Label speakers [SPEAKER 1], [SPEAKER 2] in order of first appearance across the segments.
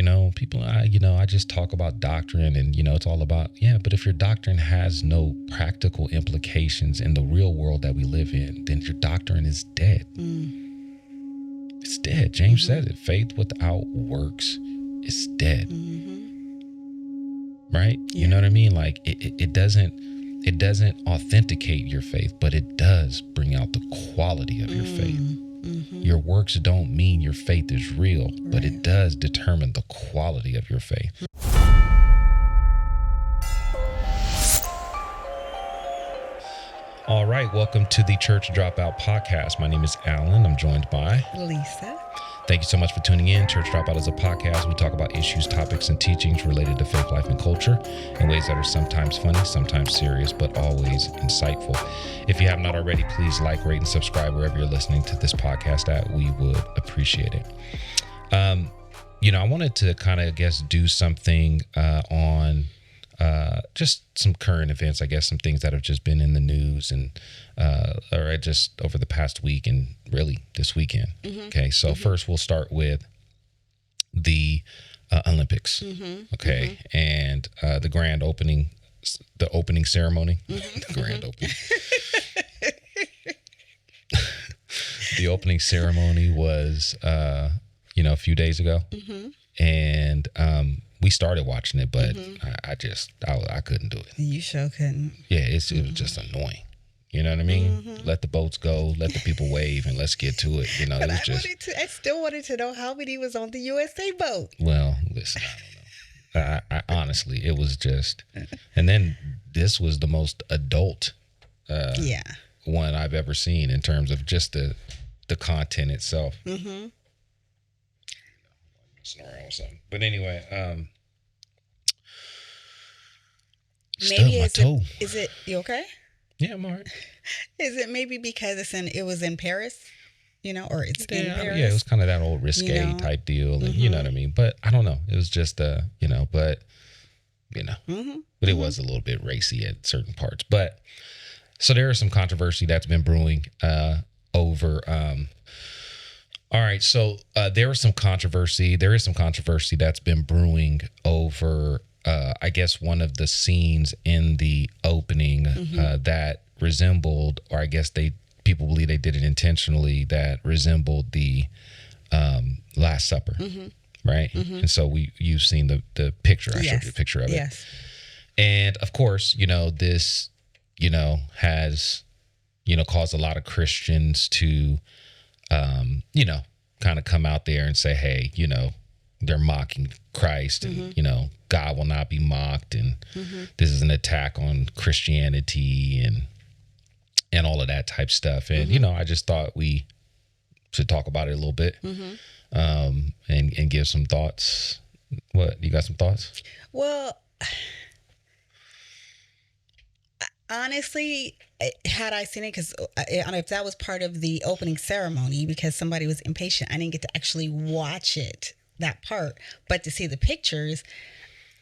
[SPEAKER 1] People, I just talk about doctrine and, it's all about, but if your doctrine has no practical implications in the real world that we live in, then your doctrine is dead. It's dead. James says it. Faith without works is dead. Right?
[SPEAKER 2] Yeah.
[SPEAKER 1] You know what I mean? Like it doesn't authenticate your faith, but it does bring out the quality of your faith. Your works don't mean your faith is real, but it does determine the quality of your faith. All right, welcome to the Church Dropout podcast. My name is Alan. I'm joined by
[SPEAKER 2] Lisa.
[SPEAKER 1] Thank you so much for tuning in. Church Dropout is a podcast. We talk about issues, topics, and teachings related to faith, life, and culture in ways that are sometimes funny, sometimes serious, but always insightful. If you have not already, please like, rate, and subscribe wherever you're listening to this podcast at. We would appreciate it. I wanted to kind of, do something on just some current events, some things that have just been in the news and or just over the past week and really this weekend. Okay, so first we'll start with the Olympics. Okay, and the grand opening, the opening ceremony, the grand opening. The opening ceremony was, a few days ago, and we started watching it, but I couldn't do it.
[SPEAKER 2] You sure couldn't.
[SPEAKER 1] Yeah, it was just annoying. You know what I mean? Let the boats go, let the people wave, and let's get to it. It
[SPEAKER 2] But
[SPEAKER 1] was just.
[SPEAKER 2] I still wanted to know how many was on the USA boat.
[SPEAKER 1] Well, listen, I don't know. I honestly, it was just, and then this was the most adult one I've ever seen in terms of just the content itself. Snoring or something. But anyway,
[SPEAKER 2] maybe
[SPEAKER 1] my toe.
[SPEAKER 2] Is it you okay?
[SPEAKER 1] Yeah, I'm all right.
[SPEAKER 2] Is it maybe because it was in Paris, or it's in Paris?
[SPEAKER 1] Yeah, it was kind of that old risque type deal, and you know what I mean. But I don't know. It was just but it was a little bit racy at certain parts. But so there is some controversy that's been brewing over. All right, so there is some controversy that's been brewing over, one of the scenes in the opening that resembled, or people believe they did it intentionally, that resembled the Last Supper, right? And so you've seen the picture. I showed you a picture of it.
[SPEAKER 2] Yes.
[SPEAKER 1] And of course, this, has, caused a lot of Christians to, kind of come out there and say, hey, they're mocking Christ and, God will not be mocked. And this is an attack on Christianity and all of that type stuff. And, I just thought we should talk about it a little bit and give some thoughts. What, you got some thoughts?
[SPEAKER 2] Well, honestly, had I seen it, because if that was part of the opening ceremony, because somebody was impatient, I didn't get to actually watch it, that part. But to see the pictures,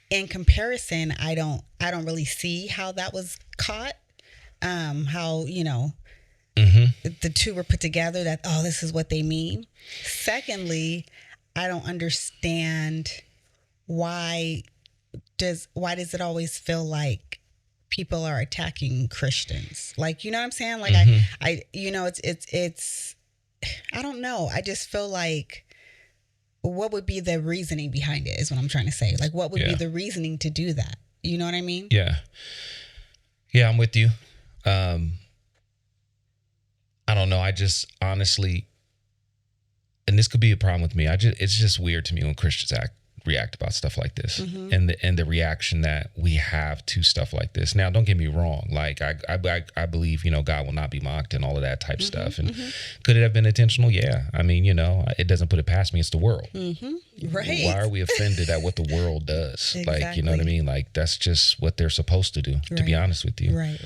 [SPEAKER 2] in comparison, I don't really see how that was caught. How the two were put together. That this is what they mean. Secondly, I don't understand why does it always feel like people are attacking Christians? Like, you know what I'm saying? Like, it's I don't know. I just feel like, what would be the reasoning behind it is what I'm trying to say. Like, what would be the reasoning to do that? You know what I mean?
[SPEAKER 1] Yeah. Yeah, I'm with you. I don't know. I just honestly, and this could be a problem with me. It's just weird to me when Christians react about stuff like this and the reaction that we have to stuff like this. Now, don't get me wrong. Like, I believe, God will not be mocked and all of that type stuff. And could it have been intentional? Yeah. I mean, it doesn't put it past me. It's the world.
[SPEAKER 2] Right.
[SPEAKER 1] Why are we offended at what the world does?
[SPEAKER 2] Exactly.
[SPEAKER 1] Like, you know what I mean? Like, that's just what they're supposed to do, to be honest with you.
[SPEAKER 2] Right.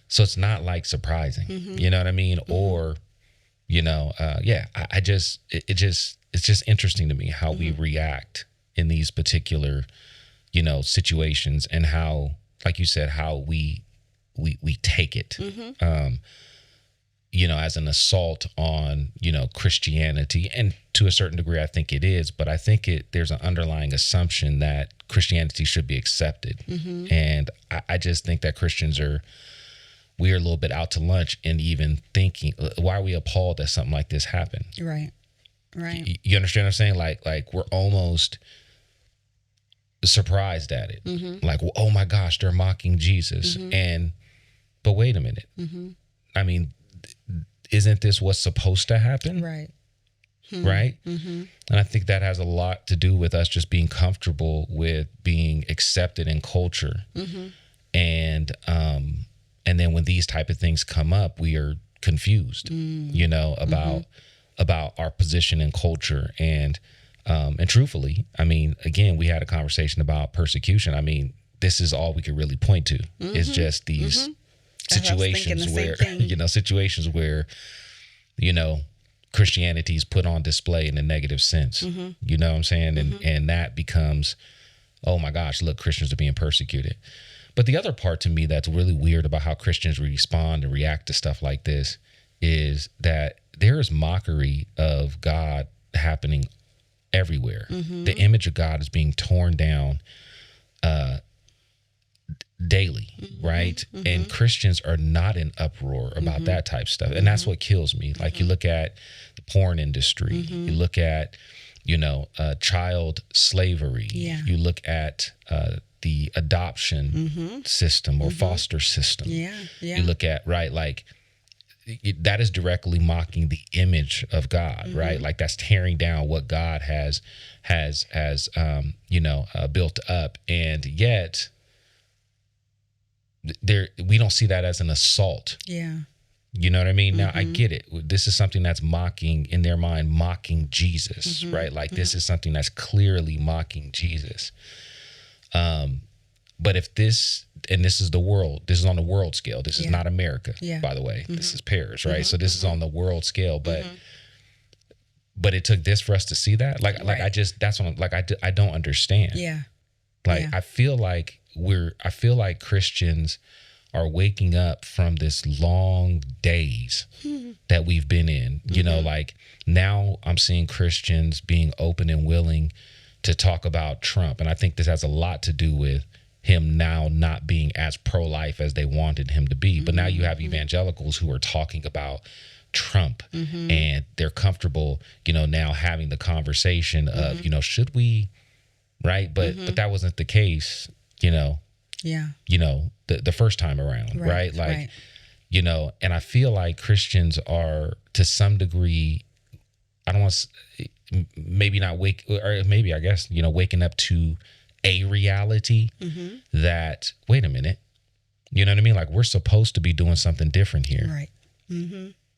[SPEAKER 1] So it's not like surprising, you know what I mean? Or, it's just interesting to me how we react in these particular, situations, and how, like you said, how we take it. as an assault on, Christianity. And to a certain degree, I think it is. But I think there's an underlying assumption that Christianity should be accepted. And I just think that we are a little bit out to lunch in even thinking, why are we appalled that something like this happened?
[SPEAKER 2] Right.
[SPEAKER 1] You understand what I'm saying? Like we're almost surprised at it. Like, well, oh my gosh, they're mocking Jesus. But wait a minute. I mean, isn't this what's supposed to happen?
[SPEAKER 2] Right.
[SPEAKER 1] Right. And I think that has a lot to do with us just being comfortable with being accepted in culture. And then when these type of things come up, we are confused, about our position in culture. And truthfully, I mean, again, we had a conversation about persecution. I mean, this is all we could really point to. It's just these situations where, Christianity is put on display in a negative sense. You know what I'm saying? And that becomes, oh my gosh, look, Christians are being persecuted. But the other part to me that's really weird about how Christians respond and react to stuff like this is that there is mockery of God happening everywhere. The image of God is being torn down daily, right? And Christians are not in uproar about that type of stuff. And that's what kills me. Like you look at the porn industry, you look at, child slavery, you look at the adoption system or foster system. You look at, right, like that is directly mocking the image of God, right? Like that's tearing down what God has built up. And yet we don't see that as an assault. You know what I mean? Now I get it. This is something that's mocking, in their mind, mocking Jesus, right? Like this is something that's clearly mocking Jesus. But if this is the world, this is on the world scale. This is not America, by the way. This is Paris, right? So this is on the world scale, but it took this for us to see that. Like that's what I don't understand. I feel like Christians are waking up from this long days that we've been in. Like now I'm seeing Christians being open and willing to talk about Trump. And I think this has a lot to do with him now not being as pro-life as they wanted him to be. But now you have evangelicals who are talking about Trump and they're comfortable, now having the conversation of, should we, right? But that wasn't the case, the first time around, right? Like, and I feel like Christians are to some degree, I don't want to, maybe not waking up to a reality that, wait a minute, you know what I mean? Like we're supposed to be doing something different here.
[SPEAKER 2] Right.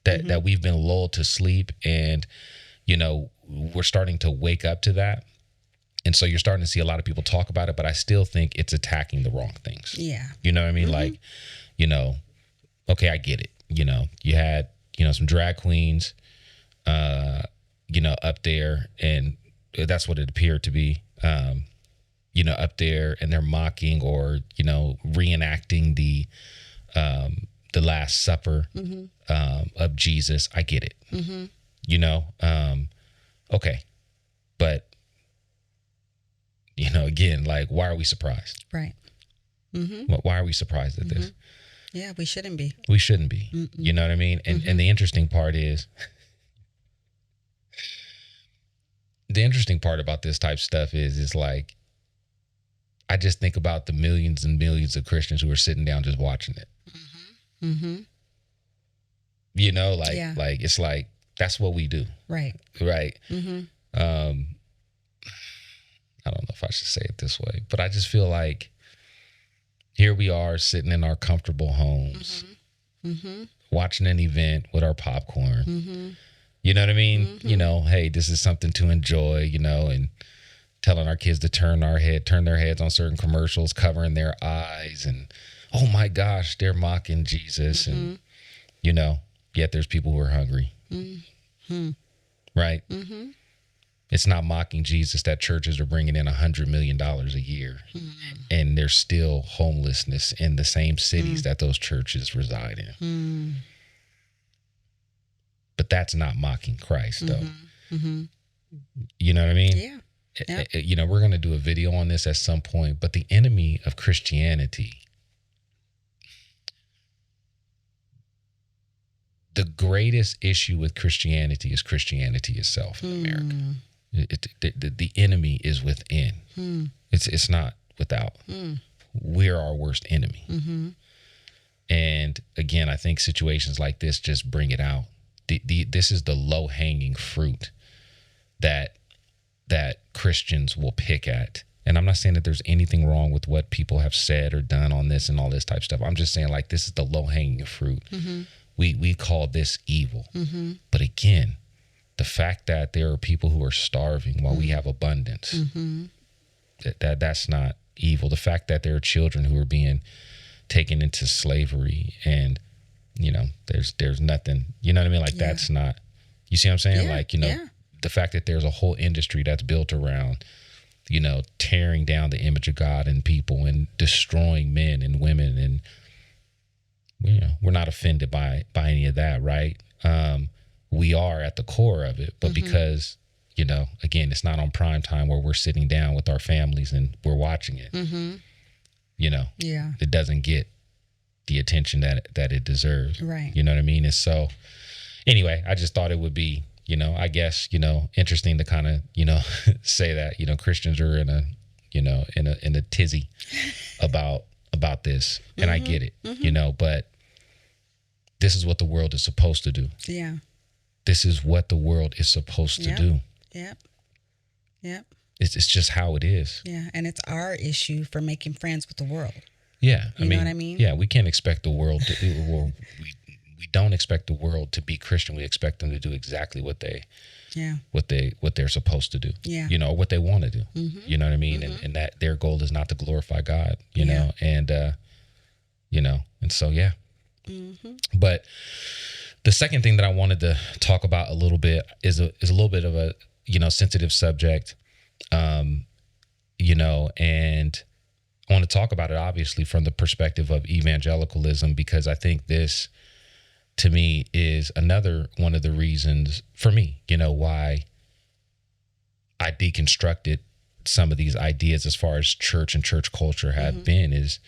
[SPEAKER 1] That we've been lulled to sleep and, we're starting to wake up to that. And so you're starting to see a lot of people talk about it, but I still think it's attacking the wrong things.
[SPEAKER 2] Yeah.
[SPEAKER 1] You know what I mean? Like, okay, I get it. You had, some drag queens, up there, and that's what it appeared to be, up there, and they're mocking or, reenacting the Last Supper of Jesus. I get it. Okay. But, again, like, why are we surprised?
[SPEAKER 2] Right.
[SPEAKER 1] Why are we surprised at this?
[SPEAKER 2] Yeah, we shouldn't be.
[SPEAKER 1] We shouldn't be. You know what I mean? And the interesting part is, about this type of stuff is like, I just think about the millions and millions of Christians who are sitting down just watching it. Like it's like, that's what we do. Right. I don't know if I should say it this way, but I just feel like here we are sitting in our comfortable homes, watching an event with our popcorn. You know what I mean? Hey, this is something to enjoy, and telling our kids to turn their heads on certain commercials, covering their eyes, and oh my gosh, they're mocking Jesus. And, yet there's people who are hungry. Right? It's not mocking Jesus that churches are bringing in $100 million a year, and there's still homelessness in the same cities that those churches reside in. But that's not mocking Christ, though. You know what I mean?
[SPEAKER 2] Yeah. Yep.
[SPEAKER 1] You know, we're going to do a video on this at some point, but the enemy of Christianity, the greatest issue with Christianity is Christianity itself in America. The enemy is within. It's not without. We're our worst enemy. And again, I think situations like this just bring it out. This is the low-hanging fruit that Christians will pick at. And I'm not saying that there's anything wrong with what people have said or done on this and all this type of stuff. I'm just saying, like, this is the low-hanging fruit. We call this evil. But again, the fact that there are people who are starving while we have abundance, that's not evil. The fact that there are children who are being taken into slavery and, you know, there's nothing, you know what I mean? Like, that's not, you see what I'm saying? Like, you know, the fact that there's a whole industry that's built around, you know, tearing down the image of God in people and destroying men and women. And, you know, we're not offended by any of that, right? We are at the core of it, but because, you know, again, it's not on prime time where we're sitting down with our families and we're watching it. You know, it doesn't get the attention that it deserves. Right. You know what I mean? And so anyway, I just thought it would be, you know, I guess, you know, interesting to kind of, you know, say that, you know, Christians are in a, you know, in a tizzy about this. And I get it, you know, but this is what the world is supposed to do. Yeah. This is what the world is supposed to do. Yep. It's just how it is.
[SPEAKER 2] Yeah. And it's our issue for making friends with the world.
[SPEAKER 1] Yeah.
[SPEAKER 2] You know what I mean?
[SPEAKER 1] Yeah. We can't expect the world to, well, we don't expect the world to be Christian. We expect them to do exactly what they're supposed to do. Yeah. You know, what they want to do. You know what I mean? And that their goal is not to glorify God, you know, and, you know, and so, yeah. But the second thing that I wanted to talk about a little bit is a little bit of a, you know, sensitive subject, you know, and I want to talk about it obviously from the perspective of evangelicalism, because I think this, to me, is another one of the reasons for me, you know, why I deconstructed some of these ideas as far as church and church culture have been is,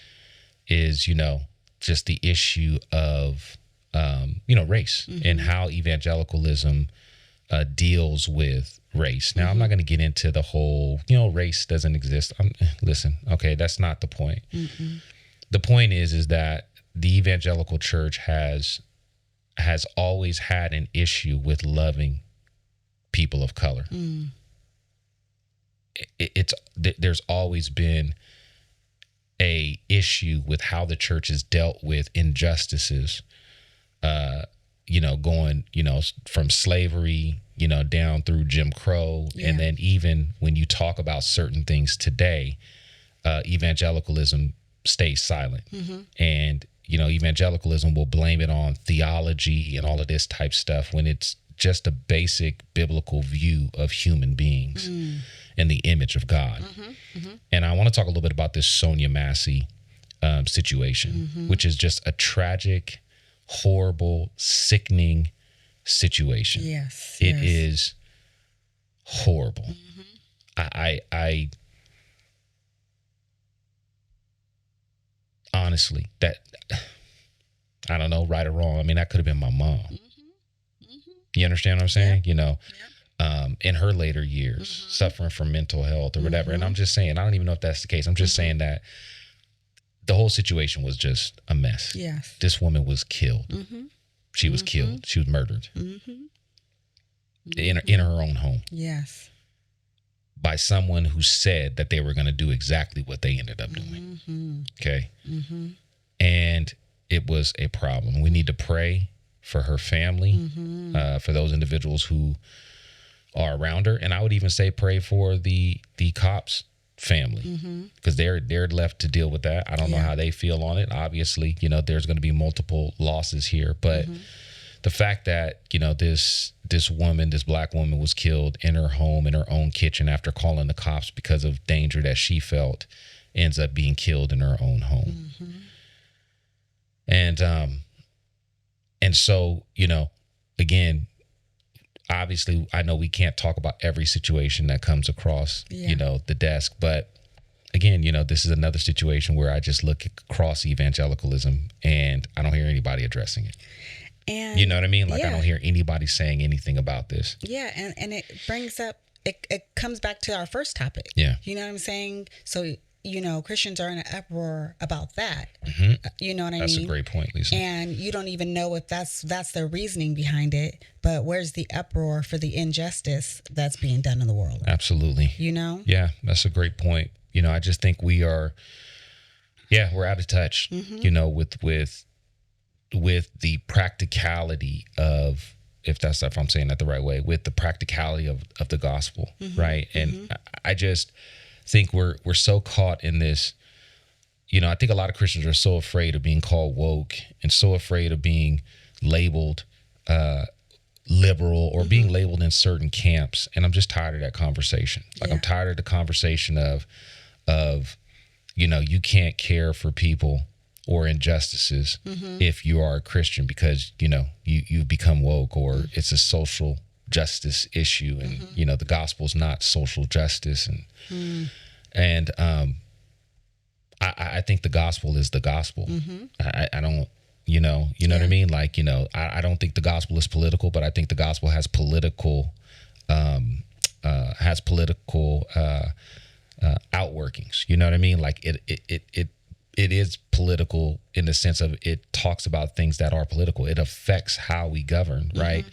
[SPEAKER 1] you know, just the issue of, you know, race and how evangelicalism deals with race. Now, I'm not going to get into the whole, you know, race doesn't exist. Listen, okay, that's not the point. The point is that the evangelical church has always had an issue with loving people of color. There's always been a issue with how the church has dealt with injustices, you know, going, you know, from slavery, you know, down through Jim Crow. And then even when you talk about certain things today, evangelicalism stays silent. And, you know, evangelicalism will blame it on theology and all of this type stuff when it's just a basic biblical view of human beings and the image of God. And I want to talk a little bit about this Sonya Massey situation, which is just a tragic, horrible, sickening situation. It is horrible. I honestly, that, I don't know, right or wrong. I mean, that could have been my mom. You understand what I'm saying? You know, in her later years, suffering from mental health or whatever. And I'm just saying, I don't even know if that's the case. I'm just saying that the whole situation was just a mess. This woman was killed. She was killed. She was murdered in her own home. By someone who said that they were going to do exactly what they ended up doing. Okay. And it was a problem. We need to pray for her family, for those individuals who are around her. And I would even say pray for the cops' family, because they're left to deal with that. I don't know how they feel on it. Obviously, you know, there's going to be multiple losses here, but the fact that, you know, this woman, this black woman, was killed in her home, in her own kitchen, after calling the cops because of danger that she felt, ends up being killed in her own home. And so, you know, again, obviously I know we can't talk about every situation that comes across, the desk, but again, this is another situation where I just look across evangelicalism and I don't hear anybody addressing it. And you know what I mean? Like, I don't hear anybody saying anything about this.
[SPEAKER 2] Yeah. And it brings up, it comes back to our first topic.
[SPEAKER 1] Yeah.
[SPEAKER 2] You know what I'm saying? So, Christians are in an uproar about that. You know what I mean?
[SPEAKER 1] That's a great point, Lisa.
[SPEAKER 2] And you don't even know if that's their reasoning behind it. But where's the uproar for the injustice that's being done in the world?
[SPEAKER 1] Absolutely.
[SPEAKER 2] Yeah,
[SPEAKER 1] that's a great point. I just think we're out of touch, with the practicality of, if I'm saying that the right way, with the practicality of the gospel, right? And I just think we're so caught in this. I think a lot of Christians are so afraid of being called woke and so afraid of being labeled liberal or being labeled in certain camps. And I'm just tired of that conversation. Like, I'm tired of the conversation of you can't care for people or injustices if you are a Christian because, you've become woke, or it's a social justice issue. And, the gospel's not social justice. And I think the gospel is the gospel. I don't, what I mean? Like, I don't think the gospel is political, but I think the gospel has political outworkings. You know what I mean? Like, it is political in the sense of it talks about things that are political. It affects how we govern, right?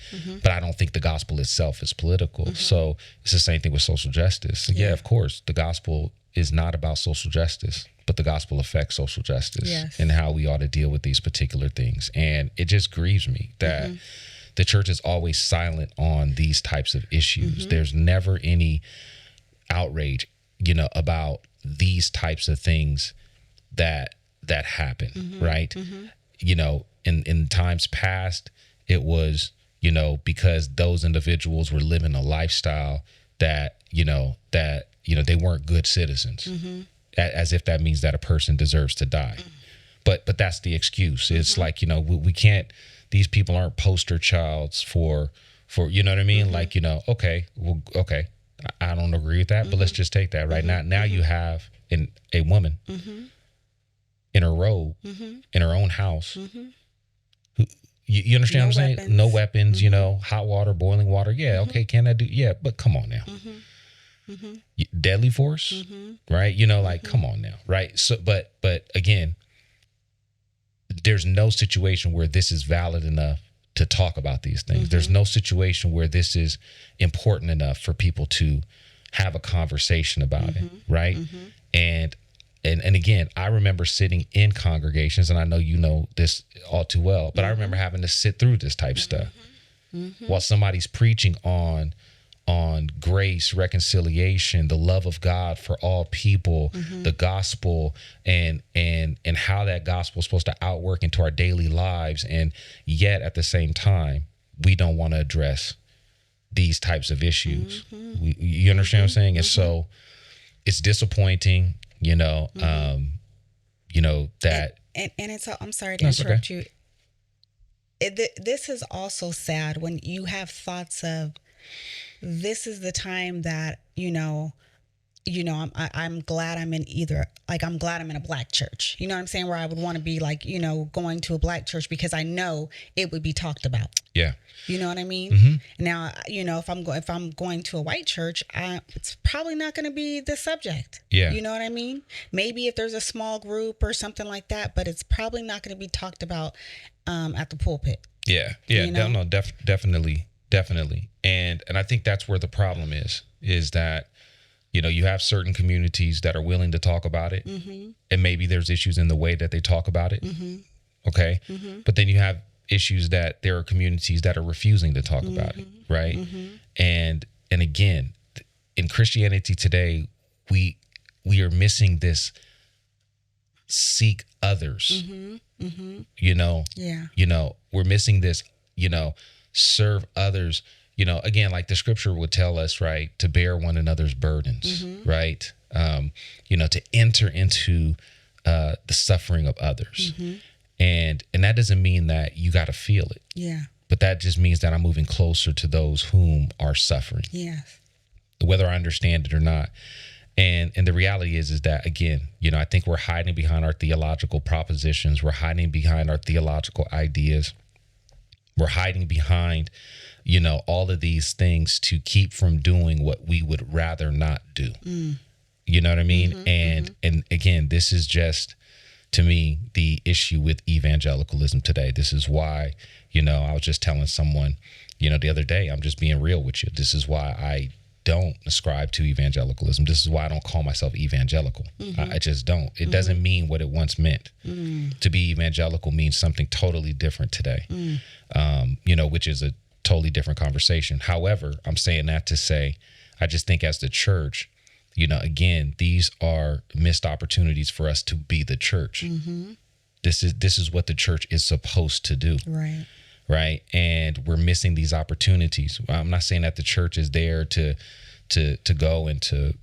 [SPEAKER 1] But I don't think the gospel itself is political. So it's the same thing with social justice. Yeah, of course, the gospel is not about social justice, but the gospel affects social justice and how we ought to deal with these particular things. And it just grieves me that the church is always silent on these types of issues. There's never any outrage, about these types of things that happen, right? In times past, it was, because those individuals were living a lifestyle that they weren't good citizens, as if that means that a person deserves to die. But that's the excuse. It's like, we can't, these people aren't poster childs for, you know what I mean? Like, okay, I don't agree with that, but let's just take that right now. You have a woman in her robe, in her own house. Who, you understand what I'm saying? No weapons, hot water, boiling water. Yeah, okay, can I do? Yeah, but come on now. Deadly force, right? Like, come on now, right? So, but again, there's no situation where this is valid enough to talk about these things. There's no situation where this is important enough for people to have a conversation about it, right? And again, I remember sitting in congregations, and I know you know this all too well, but I remember having to sit through this type stuff while somebody's preaching on grace, reconciliation, the love of God for all people, the gospel, and how that gospel is supposed to outwork into our daily lives. And yet at the same time, we don't want to address these types of issues. You understand what I'm saying? And so it's disappointing, that.
[SPEAKER 2] And it's, I'm sorry to interrupt you. This is also sad when you have thoughts of, this is the time that, I'm glad I'm in I'm glad I'm in a black church. You know what I'm saying? Where I would want to be like, going to a black church because I know it would be talked about.
[SPEAKER 1] Yeah.
[SPEAKER 2] You know what I mean? Now, if I'm going to a white church, it's probably not going to be the subject.
[SPEAKER 1] Yeah.
[SPEAKER 2] You know what I mean? Maybe if there's a small group or something like that, but it's probably not going to be talked about at the pulpit.
[SPEAKER 1] Yeah. No, definitely. And I think that's where the problem is that, you have certain communities that are willing to talk about it, and maybe there's issues in the way that they talk about it. Okay. But then you have issues that there are communities that are refusing to talk about it. Right. And again, in Christianity today, we are missing this seek others, we're missing this, serve others, again, like the scripture would tell us, right, to bear one another's burdens, right? To enter into the suffering of others. And that doesn't mean that you got to feel it.
[SPEAKER 2] Yeah.
[SPEAKER 1] but that just means that I'm moving closer to those whom are suffering.
[SPEAKER 2] Yes.
[SPEAKER 1] Whether I understand it or not. And the reality is that, again, I think we're hiding behind our theological propositions. We're hiding behind our theological ideas. We're hiding behind, all of these things to keep from doing what we would rather not do. You know what I mean? And again, this is just, to me, the issue with evangelicalism today. This is why, I was just telling someone, the other day, I'm just being real with you. This is why I don't ascribe to evangelicalism. This is why I don't call myself evangelical. I just don't. It doesn't mean what it once meant. To be evangelical means something totally different today, which is a totally different conversation. However, I'm saying that to say, I just think as the church, again, these are missed opportunities for us to be the church. This is what the church is supposed to do. Right. And we're missing these opportunities. I'm not saying that the church is there to go and to,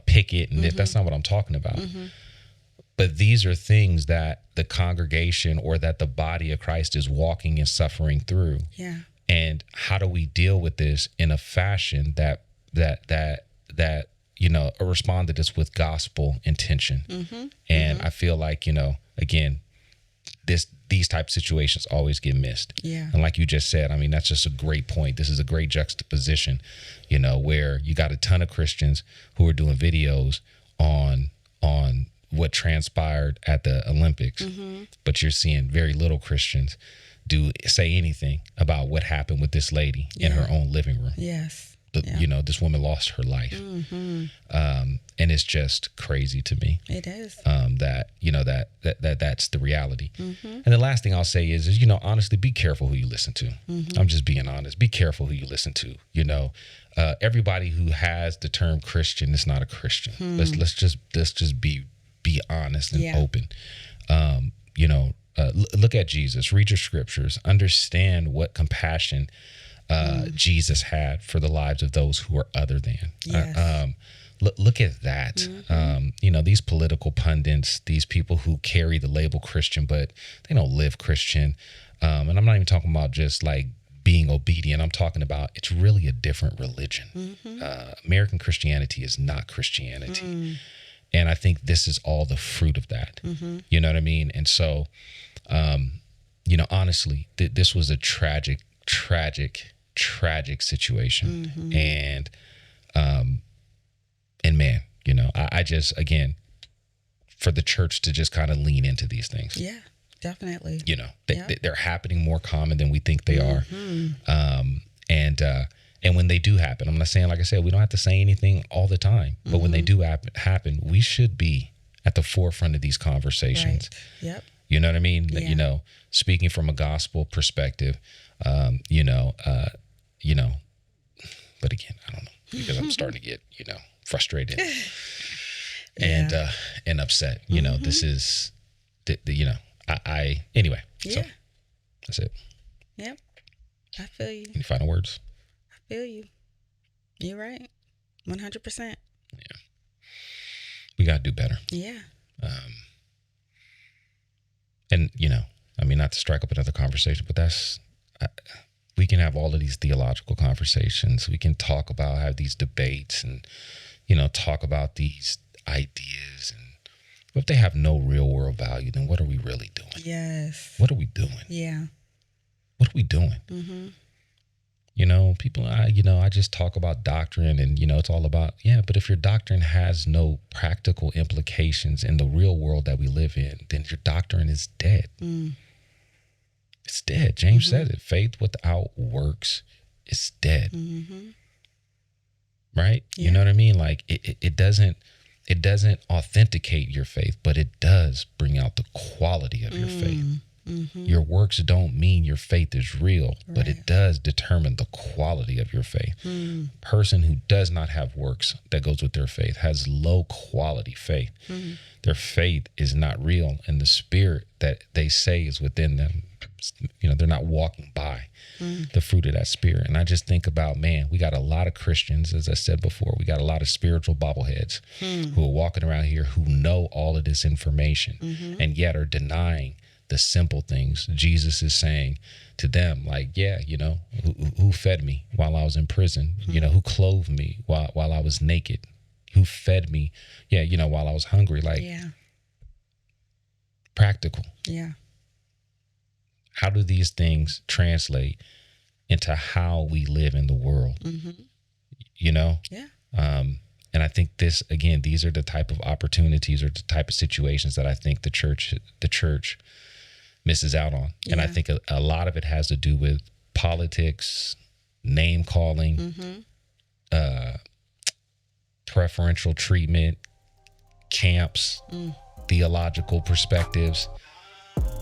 [SPEAKER 1] picket. And that's not what I'm talking about. But these are things that the congregation or that the body of Christ is walking and suffering through.
[SPEAKER 2] Yeah.
[SPEAKER 1] And how do we deal with this in a fashion that respond to this with gospel intention? And I feel like, again, these type of situations always get missed.
[SPEAKER 2] Yeah.
[SPEAKER 1] And like you just said, I mean, that's just a great point. This is a great juxtaposition, where you got a ton of Christians who are doing videos on what transpired at the Olympics, but you're seeing very little Christians say anything about what happened with this lady in her own living room.
[SPEAKER 2] Yes.
[SPEAKER 1] This woman lost her life. And it's just crazy to me.
[SPEAKER 2] It is.
[SPEAKER 1] That's the reality. And the last thing I'll say is, honestly, be careful who you listen to. I'm just being honest. Be careful who you listen to. Everybody who has the term Christian is not a Christian. Let's just be honest and open. Look at Jesus, read your scriptures, understand what compassion Jesus had for the lives of those who are other than.
[SPEAKER 2] Yes.
[SPEAKER 1] Look at that. These political pundits, these people who carry the label Christian, but they don't live Christian. And I'm not even talking about just like being obedient. I'm talking about it's really a different religion. American Christianity is not Christianity. And I think this is all the fruit of that. You know what I mean? And so, honestly, this was a tragic situation. And man, I just, again, for the church to just kind of lean into these things.
[SPEAKER 2] Yeah, definitely.
[SPEAKER 1] They're happening more common than we think they are. And when they do happen, I'm not saying, like I said, we don't have to say anything all the time, but when they do happen, we should be at the forefront of these conversations.
[SPEAKER 2] Right. Yep.
[SPEAKER 1] You know what I mean?
[SPEAKER 2] Yeah.
[SPEAKER 1] Speaking from a gospel perspective, but again, I don't know, because I'm starting to get, frustrated and upset. This is, anyway.
[SPEAKER 2] Yeah.
[SPEAKER 1] So that's it.
[SPEAKER 2] Yep. I feel you.
[SPEAKER 1] Any final words?
[SPEAKER 2] I feel you. You're right. 100%.
[SPEAKER 1] Yeah. We got to do better.
[SPEAKER 2] Yeah.
[SPEAKER 1] And, not to strike up another conversation, but we can have all of these theological conversations. We can have these debates and, talk about these ideas. And if they have no real world value, then what are we really doing?
[SPEAKER 2] Yes.
[SPEAKER 1] What are we doing?
[SPEAKER 2] Yeah.
[SPEAKER 1] What are we doing? People, I just talk about doctrine and, it's all about, but if your doctrine has no practical implications in the real world that we live in, then your doctrine is dead. It's dead. James says it. Faith without works is dead. Right?
[SPEAKER 2] Yeah.
[SPEAKER 1] You know what I mean? Like it doesn't authenticate your faith, but it does bring out the quality of your faith. Your works don't mean your faith is real, but it does determine the quality of your faith. Person who does not have works that goes with their faith has low quality faith. Their faith is not real, and the spirit that they say is within them, they're not walking by the fruit of that spirit. And I just think about, man, we got a lot of Christians, as I said before, we got a lot of spiritual bobbleheads who are walking around here who know all of this information and yet are denying the simple things. Jesus is saying to them, like, yeah, you know, who fed me while I was in prison? You know, who clothed me while I was naked? Who fed me? Yeah, you know, while I was hungry. Like, practical.
[SPEAKER 2] Yeah.
[SPEAKER 1] How do these things translate into how we live in the world? You know?
[SPEAKER 2] Yeah.
[SPEAKER 1] And I think these are the type of opportunities or the type of situations that I think the church misses out on. And I think a lot of it has to do with politics, name calling, preferential treatment, camps, theological perspectives.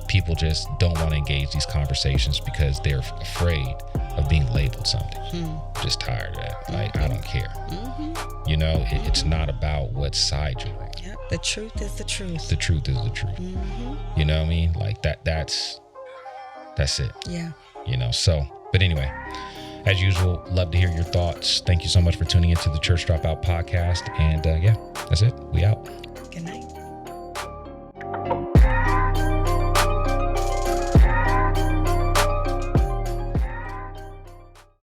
[SPEAKER 1] People just don't want to engage these conversations because they're afraid of being labeled something. Just tired of that. Like, I don't care. You know, it's not about what side you're on.
[SPEAKER 2] Yep. The truth is the truth.
[SPEAKER 1] The truth is the truth. You know what I mean? Like that's it.
[SPEAKER 2] Yeah.
[SPEAKER 1] You know, so, but anyway, as usual, love to hear your thoughts. Thank you so much for tuning into the Church Dropout podcast. And yeah, that's it. We out.